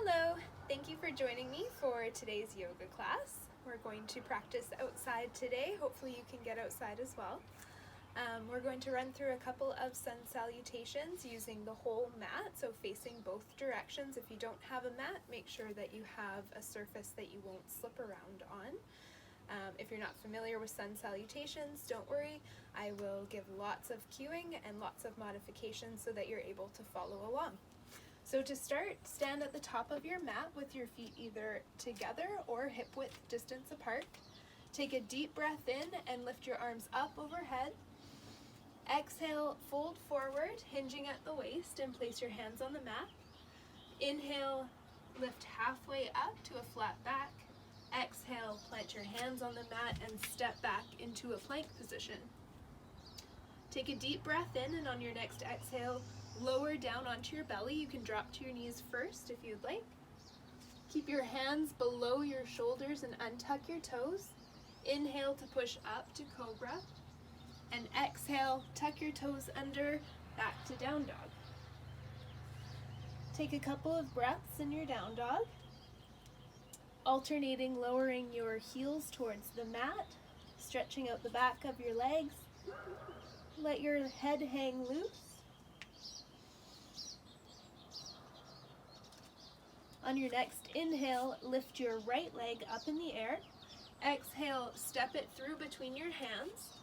Hello, thank you for joining me for today's yoga class. We're going to practice outside today. Hopefully you can get outside as well. We're going to run through a couple of sun salutations using the whole mat, so facing both directions. If you don't have a mat, make sure that you have a surface that you won't slip around on. If you're not familiar with sun salutations, don't worry. I will give lots of cueing and lots of modifications so that you're able to follow along. So to start, stand at the top of your mat with your feet either together or hip width distance apart. Take a deep breath in and lift your arms up overhead. Exhale, fold forward, hinging at the waist, and place your hands on the mat. Inhale, lift halfway up to a flat back. Exhale, plant your hands on the mat and step back into a plank position. Take a deep breath in, and on your next exhale, lower down onto your belly. You can drop to your knees first if you'd like. Keep your hands below your shoulders and untuck your toes. Inhale to push up to cobra. And exhale, tuck your toes under, back to down dog. Take a couple of breaths in your down dog, alternating lowering your heels towards the mat, stretching out the back of your legs. Let your head hang loose. On your next inhale, lift your right leg up in the air. Exhale, step it through between your hands.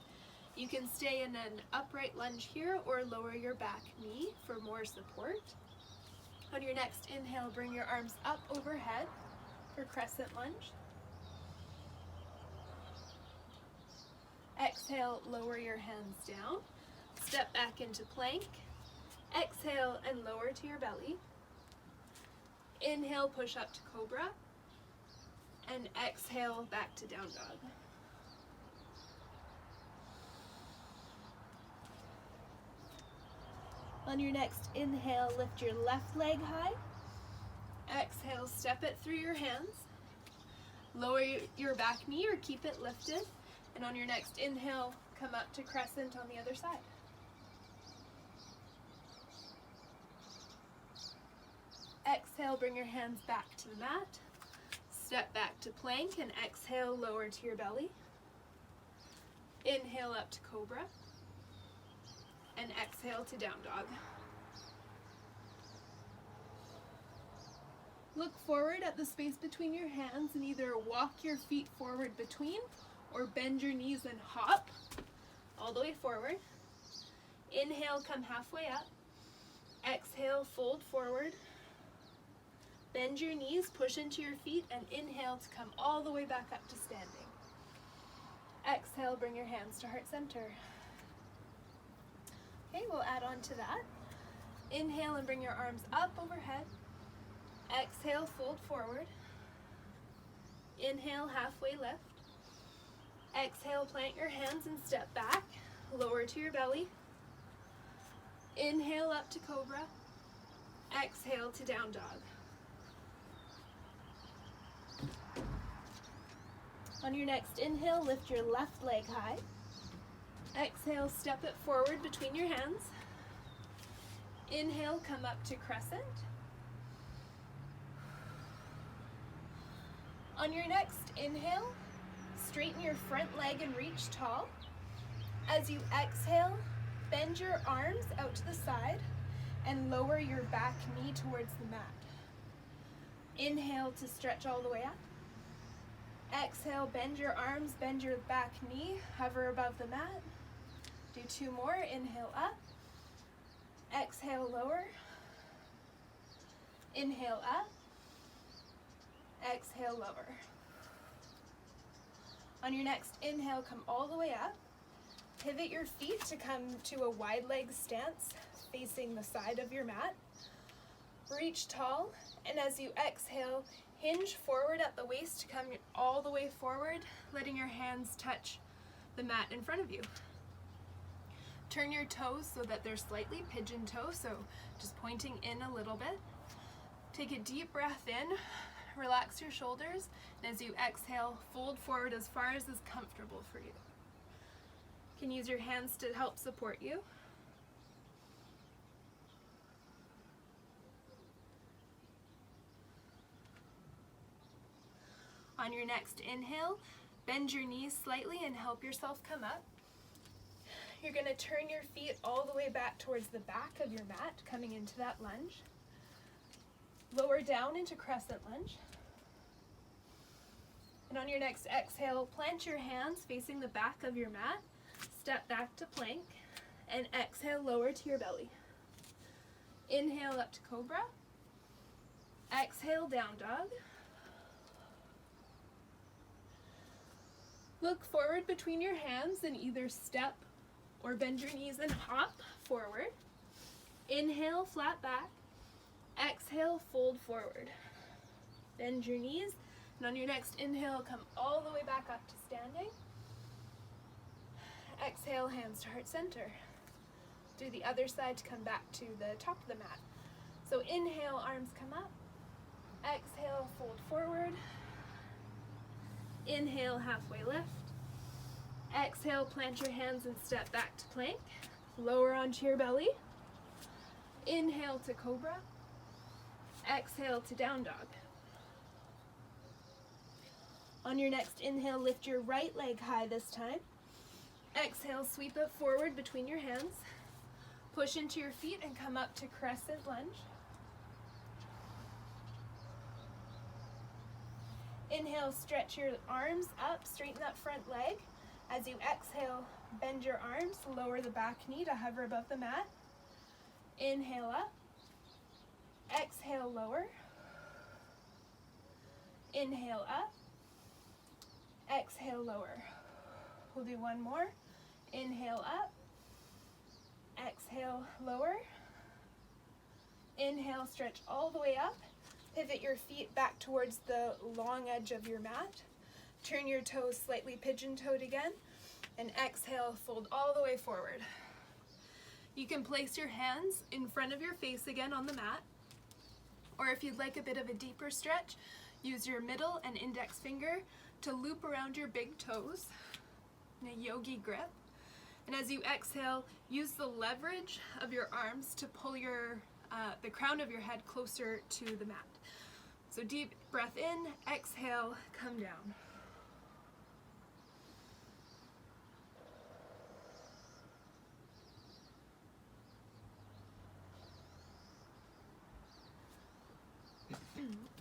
You can stay in an upright lunge here or lower your back knee for more support. On your next inhale, bring your arms up overhead for crescent lunge. Exhale, lower your hands down. Step back into plank. Exhale and lower to your belly. Inhale, push up to cobra. And exhale, back to down dog. On your next inhale, lift your left leg high. Exhale, step it through your hands. Lower your back knee or keep it lifted. And on your next inhale, come up to crescent on the other side. Exhale, bring your hands back to the mat. Step back to plank and exhale, lower to your belly. Inhale up to cobra. And exhale to down dog. Look forward at the space between your hands and either walk your feet forward between or bend your knees and hop all the way forward. Inhale, come halfway up. Exhale, fold forward. Bend your knees, push into your feet, and inhale to come all the way back up to standing. Exhale, bring your hands to heart center. Okay, we'll add on to that. Inhale and bring your arms up overhead. Exhale, fold forward. Inhale, halfway lift. Exhale, plant your hands and step back. Lower to your belly. Inhale up to cobra. Exhale to down dog. On your next inhale, lift your left leg high. Exhale, step it forward between your hands. Inhale, come up to crescent. On your next inhale, straighten your front leg and reach tall. As you exhale, bend your arms out to the side and lower your back knee towards the mat. Inhale to stretch all the way up. Exhale, bend your arms, bend your back knee, hover above the mat. Do two more. Inhale up. Exhale, lower. Inhale up. Exhale, lower. On your next inhale, come all the way up. Pivot your feet to come to a wide leg stance facing the side of your mat. Reach tall, and as you exhale, hinge forward at the waist to come all the way forward, letting your hands touch the mat in front of you. Turn your toes so that they're slightly pigeon toe, so just pointing in a little bit. Take a deep breath in, relax your shoulders, and as you exhale, fold forward as far as is comfortable for you. You can use your hands to help support you. On your next inhale, bend your knees slightly and help yourself come up. You're going to turn your feet all the way back towards the back of your mat, coming into that lunge. Lower down into crescent lunge. And on your next exhale, plant your hands facing the back of your mat, step back to plank, and exhale, lower to your belly. Inhale up to cobra. Exhale, down dog. Look forward between your hands and either step or bend your knees and hop forward. Inhale, flat back. Exhale, fold forward. Bend your knees, and on your next inhale, come all the way back up to standing. Exhale, hands to heart center. Do the other side to come back to the top of the mat. So inhale, arms come up. Exhale, fold forward. Inhale, halfway lift. Exhale, plant your hands and step back to plank. Lower onto your belly. Inhale to cobra. Exhale to down dog. On your next inhale, lift your right leg high this time. Exhale, sweep it forward between your hands. Push into your feet and come up to crescent lunge. Inhale, stretch your arms up, straighten that front leg. As you exhale, bend your arms, lower the back knee to hover above the mat. Inhale up. Exhale, lower. Inhale up. Exhale, lower. We'll do one more. Inhale up. Exhale, lower. Inhale, stretch all the way up. Pivot your feet back towards the long edge of your mat. Turn your toes slightly pigeon-toed again. And exhale, fold all the way forward. You can place your hands in front of your face again on the mat. Or if you'd like a bit of a deeper stretch, use your middle and index finger to loop around your big toes in a yogi grip. And as you exhale, use the leverage of your arms to pull the crown of your head closer to the mat. So deep breath in, exhale, come down.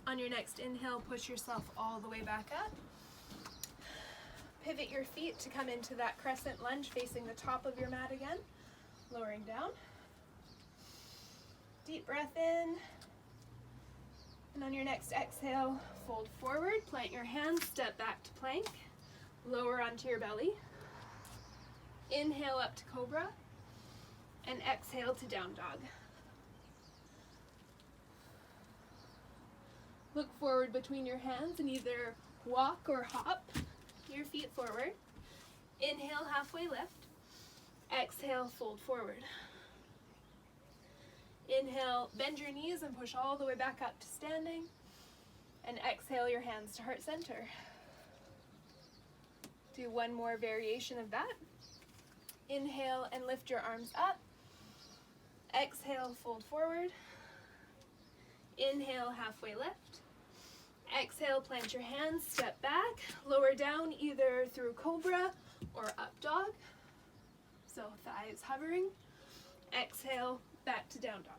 On your next inhale, push yourself all the way back up. Pivot your feet to come into that crescent lunge facing the top of your mat again, lowering down. Deep breath in. And on your next exhale, fold forward, plant your hands, step back to plank, lower onto your belly. Inhale up to cobra, and exhale to down dog. Look forward between your hands and either walk or hop your feet forward. Inhale, halfway lift. Exhale, fold forward. Inhale, bend your knees and push all the way back up to standing. And exhale your hands to heart center. Do one more variation of that. Inhale and lift your arms up. Exhale, fold forward. Inhale, halfway lift. Exhale, plant your hands, step back, lower down either through cobra or up dog. So thighs hovering. Exhale, back to down dog.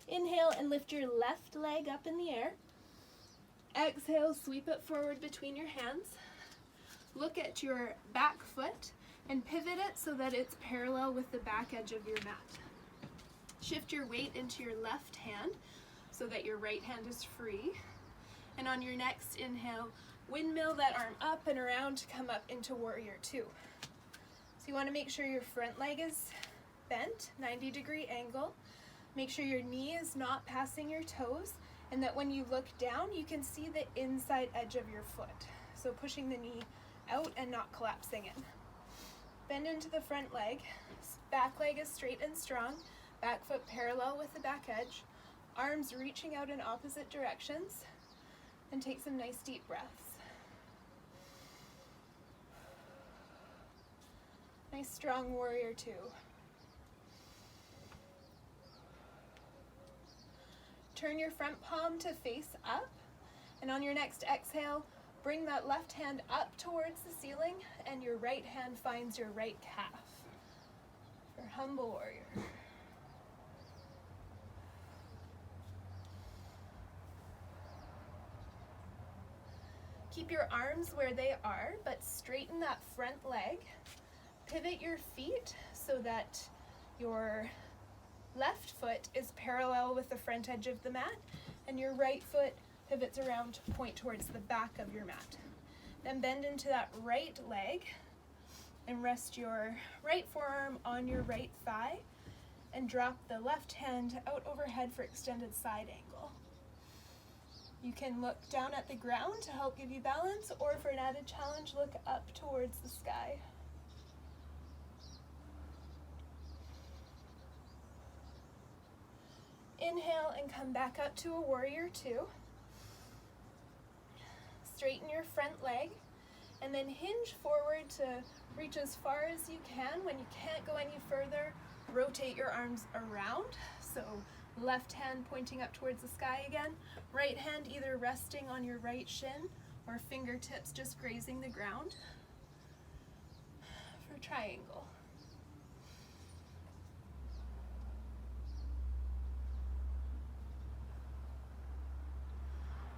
Inhale and lift your left leg up in the air. Exhale, sweep it forward between your hands. Look at your back foot and pivot it so that it's parallel with the back edge of your mat. Shift your weight into your left hand so that your right hand is free. And on your next inhale, windmill that arm up and around to come up into warrior two. So you want to make sure your front leg is bent, 90-degree angle. Make sure your knee is not passing your toes, and that when you look down, you can see the inside edge of your foot. So pushing the knee out and not collapsing in. Bend into the front leg. Back leg is straight and strong. Back foot parallel with the back edge. Arms reaching out in opposite directions. And take some nice deep breaths. Nice strong warrior two. Turn your front palm to face up, and on your next exhale, bring that left hand up towards the ceiling, and your right hand finds your right calf for humble warrior. Keep your arms where they are, but straighten that front leg. Pivot your feet so that your left foot is parallel with the front edge of the mat, and your right foot pivots around to point towards the back of your mat. Then bend into that right leg and rest your right forearm on your right thigh and drop the left hand out overhead for extended side angle. You can look down at the ground to help give you balance, or for an added challenge, look up towards the sky. Inhale and come back up to a warrior two. Straighten your front leg and then hinge forward to reach as far as you can. When you can't go any further, rotate your arms around. So left hand pointing up towards the sky again, right hand either resting on your right shin or fingertips just grazing the ground for triangle.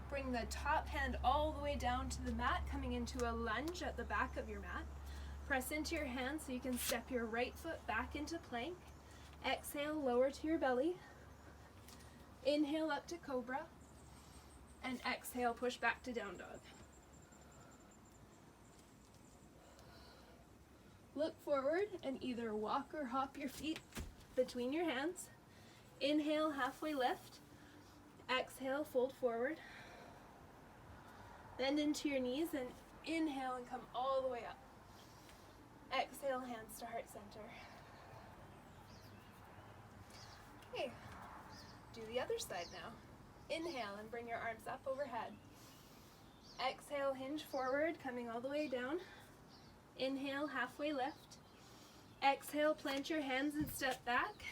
Bring the top hand all the way down to the mat, coming into a lunge at the back of your mat. Press into your hands so you can step your right foot back into plank. Exhale, lower to your belly. Inhale up to cobra. And exhale, push back to down dog. Look forward and either walk or hop your feet between your hands. Inhale, halfway lift. Exhale, fold forward. Bend into your knees and inhale and come all the way up. Exhale, hands to heart center. Okay, do the other side now. Inhale and bring your arms up overhead. Exhale, hinge forward, coming all the way down. Inhale, halfway lift. Exhale, plant your hands and step back.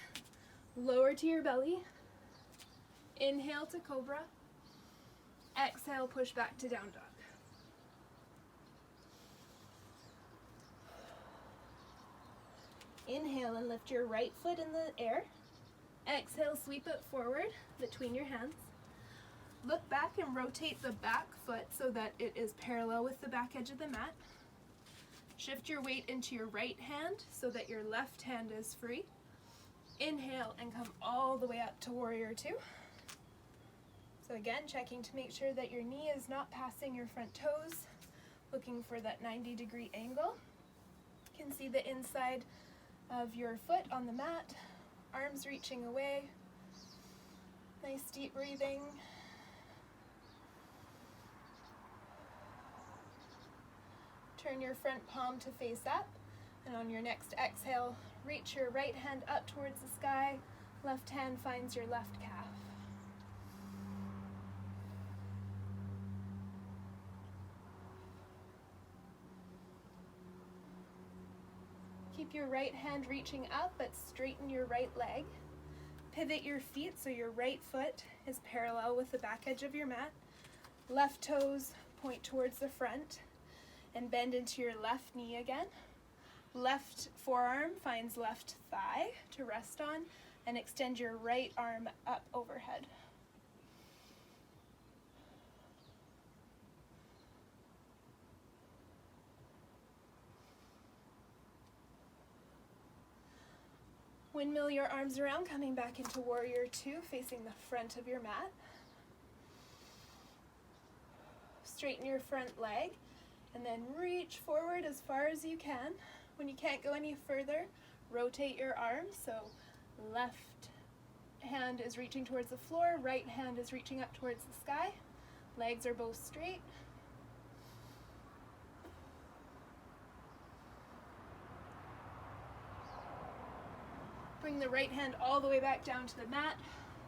Lower to your belly. Inhale to cobra. Exhale, push back to down dog. Inhale and lift your right foot in the air. Exhale, sweep it forward between your hands. Look back and rotate the back foot so that it is parallel with the back edge of the mat. Shift your weight into your right hand so that your left hand is free. Inhale and come all the way up to warrior two. So again, checking to make sure that your knee is not passing your front toes, looking for that 90-degree angle. You can see the inside of your foot on the mat, arms reaching away. Nice deep breathing. Turn your front palm to face up, and on your next exhale, reach your right hand up towards the sky, left hand finds your left calf. Keep your right hand reaching up, but straighten your right leg. Pivot your feet so your right foot is parallel with the back edge of your mat. Left toes point towards the front, and bend into your left knee again. Left forearm finds left thigh to rest on, and extend your right arm up overhead. Windmill your arms around, coming back into warrior two, facing the front of your mat. Straighten your front leg, and then reach forward as far as you can. When you can't go any further, rotate your arms. So left hand is reaching towards the floor, right hand is reaching up towards the sky. Legs are both straight. Bring the right hand all the way back down to the mat.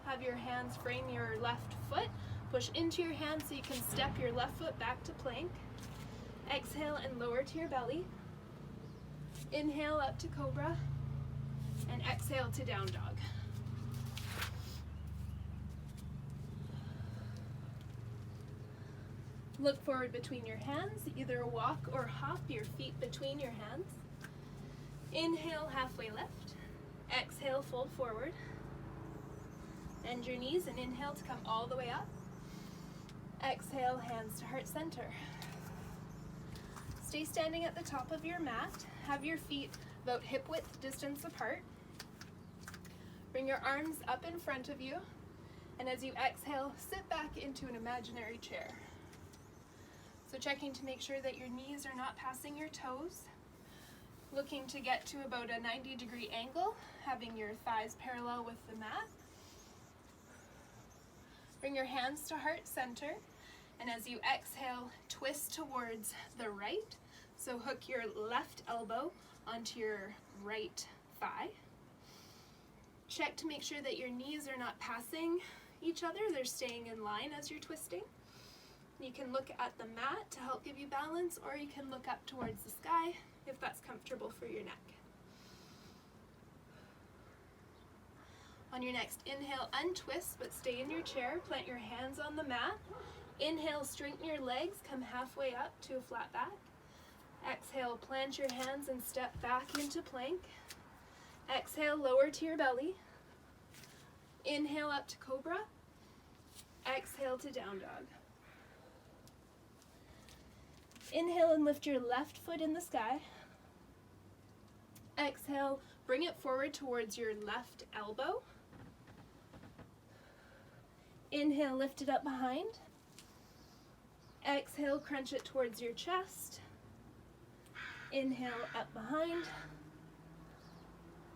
Have your hands frame your left foot. Push into your hands so you can step your left foot back to plank. Exhale and lower to your belly. Inhale up to cobra. And exhale to down dog. Look forward between your hands, either walk or hop your feet between your hands. Inhale, halfway lift. Exhale, fold forward. Bend your knees and inhale to come all the way up. Exhale, hands to heart center. Stay standing at the top of your mat. Have your feet about hip width distance apart. Bring your arms up in front of you, and as you exhale, sit back into an imaginary chair. So checking to make sure that your knees are not passing your toes. Looking to get to about a 90-degree angle, having your thighs parallel with the mat. Bring your hands to heart center, and as you exhale, twist towards the right. So hook your left elbow onto your right thigh. Check to make sure that your knees are not passing each other, they're staying in line as you're twisting. You can look at the mat to help give you balance, or you can look up towards the sky if that's comfortable for your neck. On your next inhale, untwist, but stay in your chair. Plant your hands on the mat. Inhale, straighten your legs, come halfway up to a flat back. Exhale, plant your hands and step back into plank. Exhale, lower to your belly. Inhale up to cobra. Exhale to down dog. Inhale and lift your left foot in the sky. Exhale, bring it forward towards your left elbow. Inhale, lift it up behind. Exhale, crunch it towards your chest. Inhale, up behind.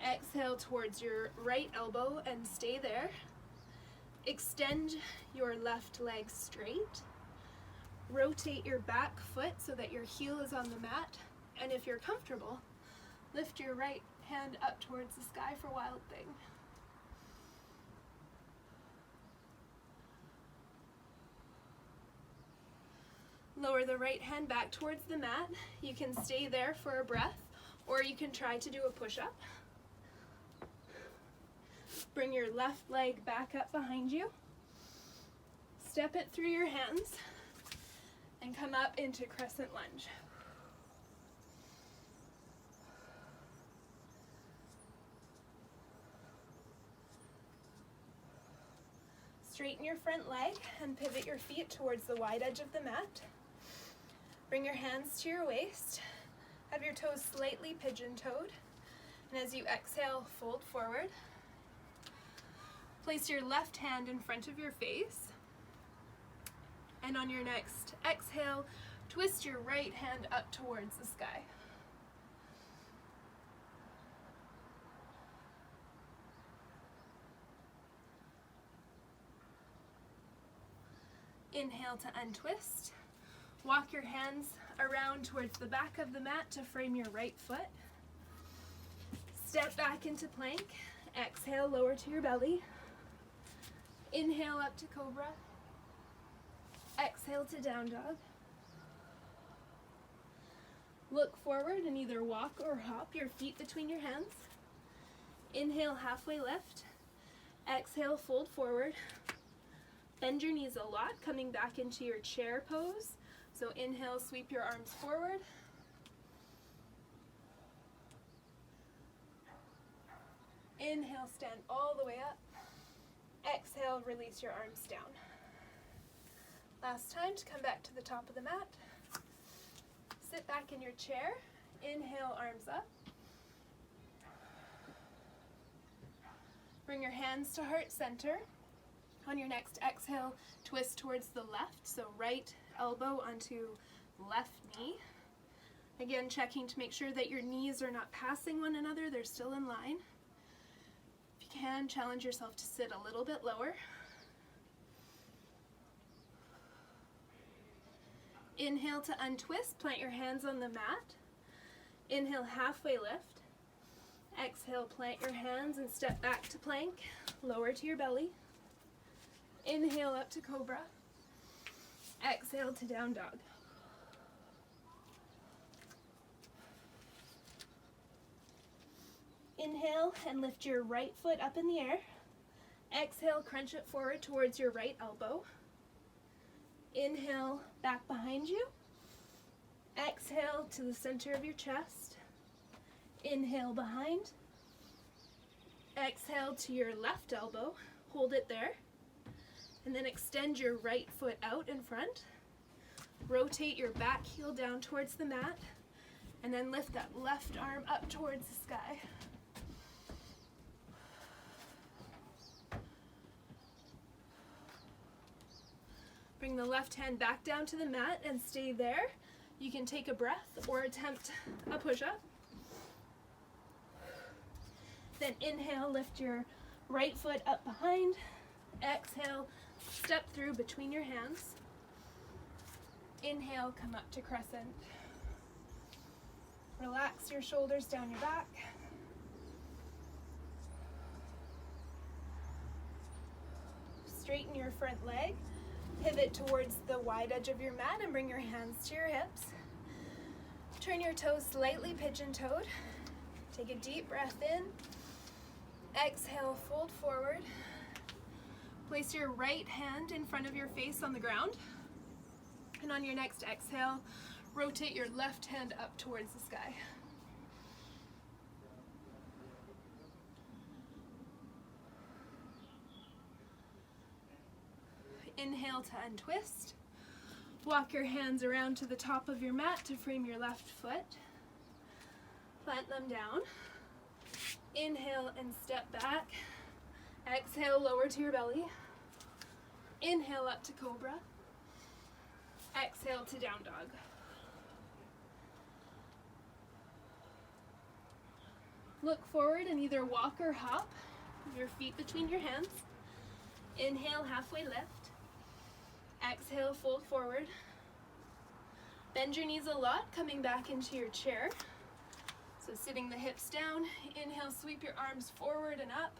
Exhale towards your right elbow and stay there. Extend your left leg straight. Rotate your back foot so that your heel is on the mat. And if you're comfortable, lift your right hand up towards the sky for Wild Thing. Lower the right hand back towards the mat. You can stay there for a breath, or you can try to do a push-up. Bring your left leg back up behind you. Step it through your hands and come up into crescent lunge. Straighten your front leg and pivot your feet towards the wide edge of the mat. Bring your hands to your waist. Have your toes slightly pigeon-toed. And as you exhale, fold forward. Place your left hand in front of your face. And on your next exhale, twist your right hand up towards the sky. Inhale to untwist. Walk your hands around towards the back of the mat to frame your right foot. Step back into plank. Exhale, lower to your belly. Inhale up to cobra. Exhale to down dog. Look forward and either walk or hop your feet between your hands. Inhale, halfway lift. Exhale, fold forward. Bend your knees a lot, coming back into your chair pose. So inhale, sweep your arms forward. Inhale, stand all the way up. Exhale, release your arms down. Last time to come back to the top of the mat. Sit back in your chair. Inhale, arms up. Bring your hands to heart center. On your next exhale, twist towards the left, so right elbow onto left knee. Again, checking to make sure that your knees are not passing one another, they're still in line. If you can, challenge yourself to sit a little bit lower. Inhale to untwist, plant your hands on the mat. Inhale, halfway lift. Exhale, plant your hands and step back to plank, lower to your belly. Inhale up to cobra. Exhale to down dog. Inhale and lift your right foot up in the air. Exhale, crunch it forward towards your right elbow. Inhale, back behind you. Exhale to the center of your chest. Inhale behind. Exhale to your left elbow. Hold it there. And then extend your right foot out in front. Rotate your back heel down towards the mat. And then lift that left arm up towards the sky. Bring the left hand back down to the mat and stay there. You can take a breath or attempt a push-up. Then inhale, lift your right foot up behind. Exhale, step through between your hands. Inhale, come up to crescent. Relax your shoulders down your back. Straighten your front leg. Pivot towards the wide edge of your mat and bring your hands to your hips. Turn your toes slightly pigeon-toed. Take a deep breath in. Exhale, fold forward. Place your right hand in front of your face on the ground. And on your next exhale, rotate your left hand up towards the sky. Inhale to untwist. Walk your hands around to the top of your mat to frame your left foot. Plant them down. Inhale and step back. Exhale, lower to your belly. Inhale up to cobra. Exhale to down dog. Look forward and either walk or hop. Your feet between your hands. Inhale, halfway lift. Exhale, fold forward. Bend your knees a lot, coming back into your chair. So sitting the hips down. Inhale, sweep your arms forward and up.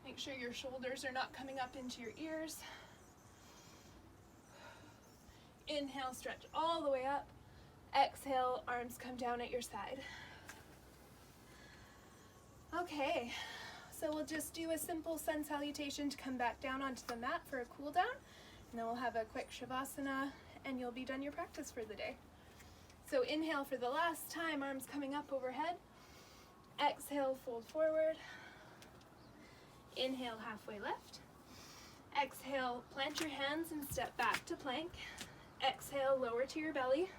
Make sure your shoulders are not coming up into your ears. Inhale, stretch all the way up. Exhale, arms come down at your side. Okay, so we'll just do a simple sun salutation to come back down onto the mat for a cool down. And then we'll have a quick shavasana and you'll be done your practice for the day. So inhale for the last time, arms coming up overhead. Exhale, fold forward. Inhale, halfway lift. Exhale, plant your hands and step back to plank. Exhale, lower to your belly.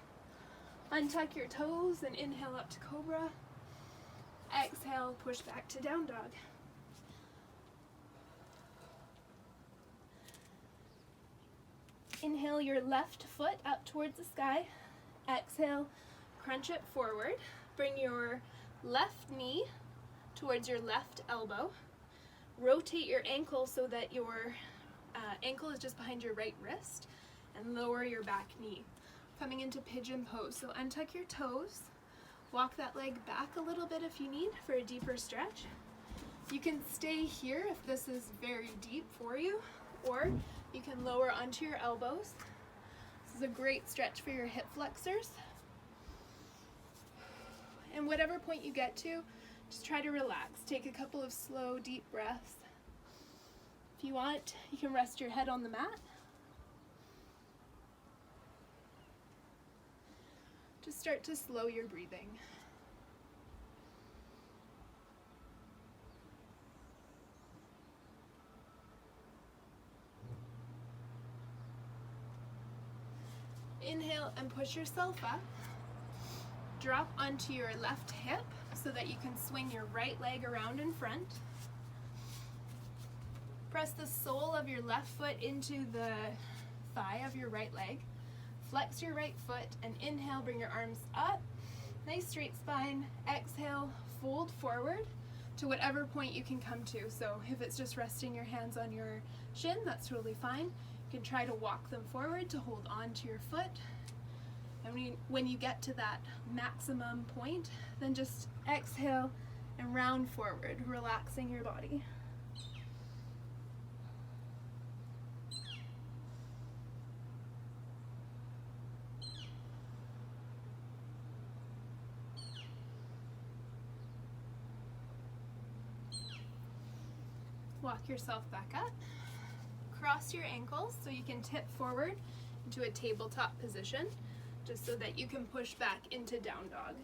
Untuck your toes and inhale up to cobra. Exhale, push back to down dog. Inhale your left foot up towards the sky. Exhale, crunch it forward. Bring your left knee towards your left elbow. Rotate your ankle so that your ankle is just behind your right wrist, and lower your back knee. Coming into pigeon pose. So untuck your toes. Walk that leg back a little bit if you need for a deeper stretch. You can stay here if this is very deep for you, or you can lower onto your elbows. This is a great stretch for your hip flexors. And whatever point you get to, just try to relax. Take a couple of slow, deep breaths. If you want, you can rest your head on the mat. Just start to slow your breathing. Inhale and push yourself up. Drop onto your left hip so that you can swing your right leg around in front. Press the sole of your left foot into the thigh of your right leg. Flex your right foot and inhale, bring your arms up. Nice straight spine. Exhale, fold forward to whatever point you can come to. So if it's just resting your hands on your shin, that's totally fine. You can try to walk them forward to hold on to your foot. And when you get to that maximum point, then just exhale and round forward, relaxing your body. Walk yourself back up. Cross your ankles so you can tip forward into a tabletop position, just so that you can push back into down dog.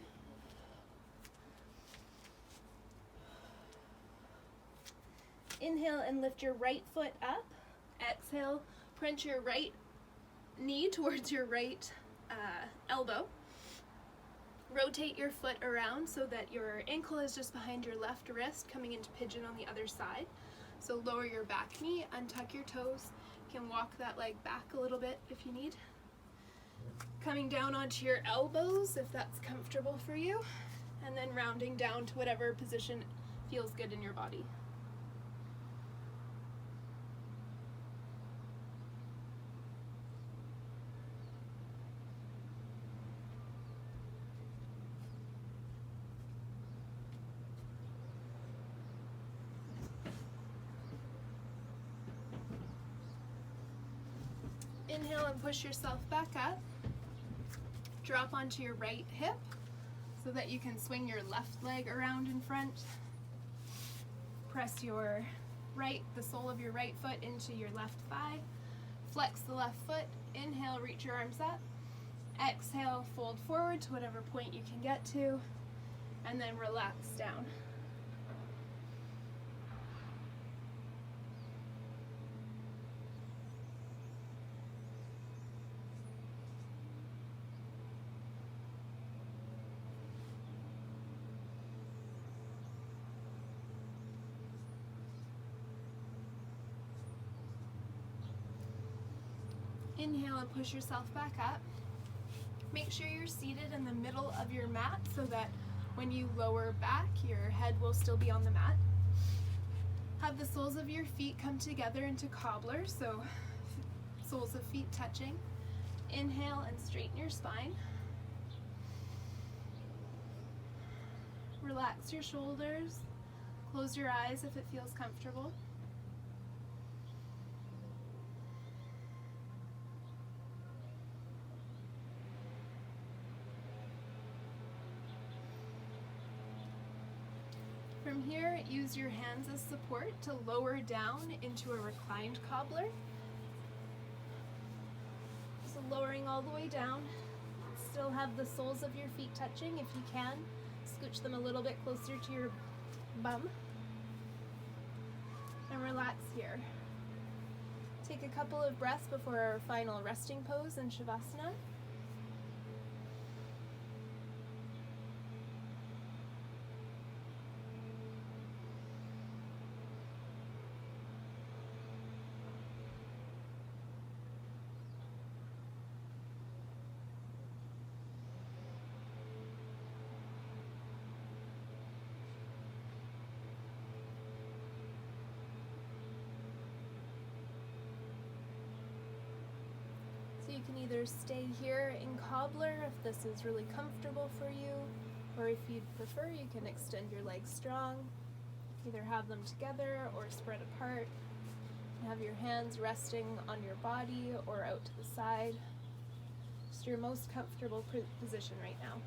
Inhale and lift your right foot up. Exhale, print your right knee towards your right elbow. Rotate your foot around so that your ankle is just behind your left wrist, coming into pigeon on the other side. So lower your back knee, untuck your toes. You can walk that leg back a little bit if you need. Coming down onto your elbows if that's comfortable for you, and then rounding down to whatever position feels good in your body. Inhale and push yourself back up. Drop onto your right hip so that you can swing your left leg around in front. Press the sole of your right foot into your left thigh. Flex the left foot. Inhale, reach your arms up. Exhale, fold forward to whatever point you can get to, and then relax down. Inhale and push yourself back up. Make sure you're seated in the middle of your mat so that when you lower back, your head will still be on the mat. Have the soles of your feet come together into cobbler, so soles of feet touching. Inhale and straighten your spine. Relax your shoulders. Close your eyes if it feels comfortable. From here, use your hands as support to lower down into a reclined cobbler. So lowering all the way down. Still have the soles of your feet touching if you can. Scooch them a little bit closer to your bum. And relax here. Take a couple of breaths before our final resting pose in Shavasana. You can either stay here in cobbler if this is really comfortable for you, or if you'd prefer, you can extend your legs strong. Either have them together or spread apart. Have your hands resting on your body or out to the side. Just your most comfortable position right now.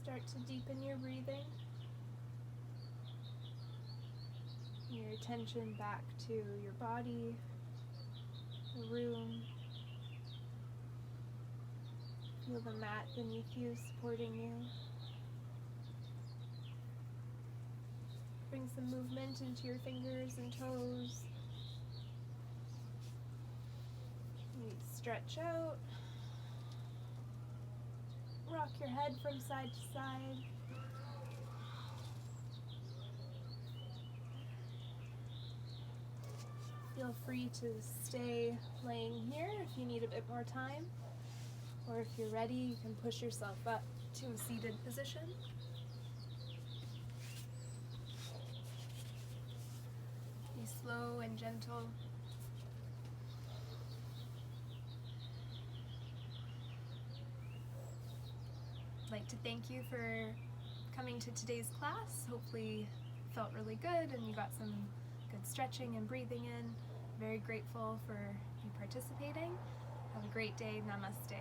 Start to deepen your breathing. Your attention back to your body, the room. Feel the mat beneath you supporting you. Bring some movement into your fingers and toes. Maybe stretch out. Rock your head from side to side. Feel free to stay laying here if you need a bit more time, or if you're ready, you can push yourself up to a seated position. Be slow and gentle. I'd like to thank you for coming to today's class. Hopefully it felt really good and you got some good stretching and breathing in. Very grateful for you participating. Have a great day. Namaste.